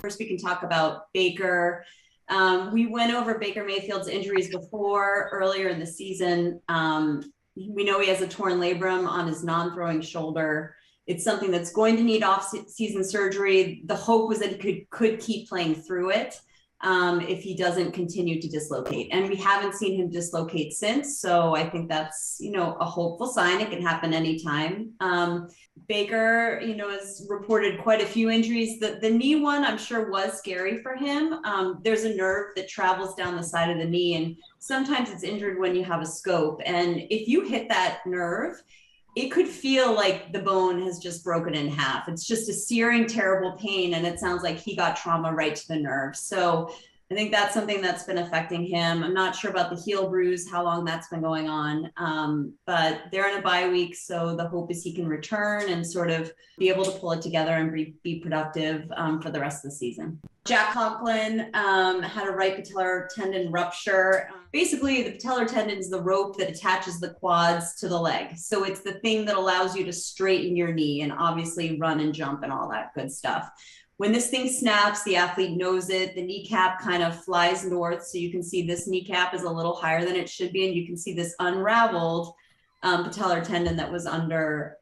First, we can talk about Baker. We went over Baker Mayfield's injuries before, earlier in the season. We know he has a torn labrum on his non-throwing shoulder. It's something that's going to need off-season surgery. The hope was that he could keep playing through it if he doesn't continue to dislocate. And we haven't seen him dislocate since. So I think that's, a hopeful sign. It can happen anytime. Baker, has reported quite a few injuries. The knee one, I'm sure, was scary for him. There's a nerve that travels down the side of the knee, and sometimes it's injured when you have a scope. And if you hit that nerve, it could feel like the bone has just broken in half. It's just a searing, terrible pain. And it sounds like he got trauma right to the nerve. So I think that's something that's been affecting him. I'm not sure about the heel bruise, how long that's been going on, but they're in a bye week. So the hope is he can return and sort of be able to pull it together and be productive for the rest of the season. Jack Conklin had a right patellar tendon rupture. Basically, the patellar tendon is the rope that attaches the quads to the leg. So it's the thing that allows you to straighten your knee and obviously run and jump and all that good stuff. When this thing snaps, the athlete knows it. The kneecap kind of flies north. So you can see this kneecap is a little higher than it should be. And you can see this unraveled patellar tendon that was under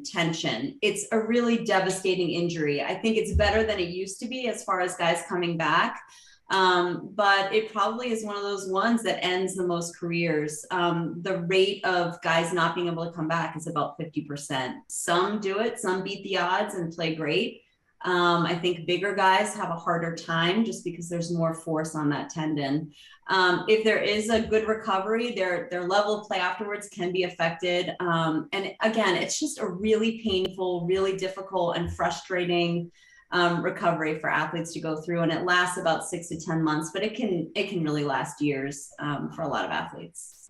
tension. It's a really devastating injury. I think it's better than it used to be as far as guys coming back. But it probably is one of those ones that ends the most careers. The rate of guys not being able to come back is about 50%. Some do it, some beat the odds and play great. I think bigger guys have a harder time just because there's more force on that tendon. If there is a good recovery, their level of play afterwards can be affected. And again, it's just a really painful, really difficult and frustrating recovery for athletes to go through. And it lasts about 6 to 10 months, but it can really last years for a lot of athletes.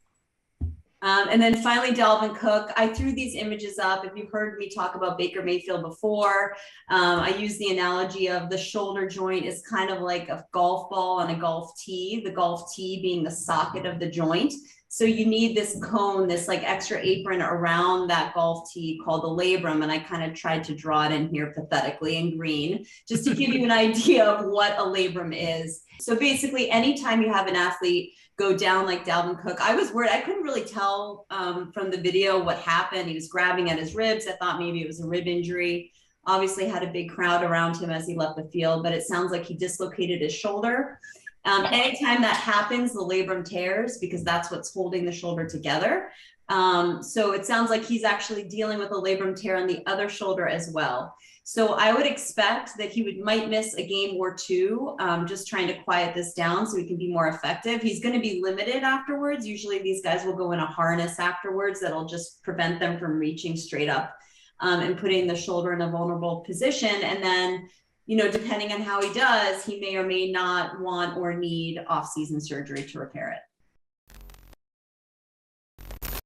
And then finally, Dalvin Cook. I threw these images up. If you've heard me talk about Baker Mayfield before, I use the analogy of the shoulder joint is kind of like a golf ball on a golf tee, the golf tee being the socket of the joint. So you need this cone, this like extra apron around that golf tee called the labrum. And I kind of tried to draw it in here pathetically in green, just to give you an idea of what a labrum is. So basically, anytime you have an athlete go down like Dalvin Cook, I was worried. I couldn't really tell from the video what happened. He was grabbing at his ribs. I thought maybe it was a rib injury. Obviously had a big crowd around him as he left the field, but it sounds like he dislocated his shoulder. Anytime that happens, the labrum tears because that's what's holding the shoulder together. So it sounds like he's actually dealing with a labrum tear on the other shoulder as well. So I would expect that he might miss a game or two, just trying to quiet this down so he can be more effective. He's going to be limited afterwards. Usually these guys will go in a harness afterwards that'll just prevent them from reaching straight up and putting the shoulder in a vulnerable position. And then, depending on how he does, he may or may not want or need off-season surgery to repair it.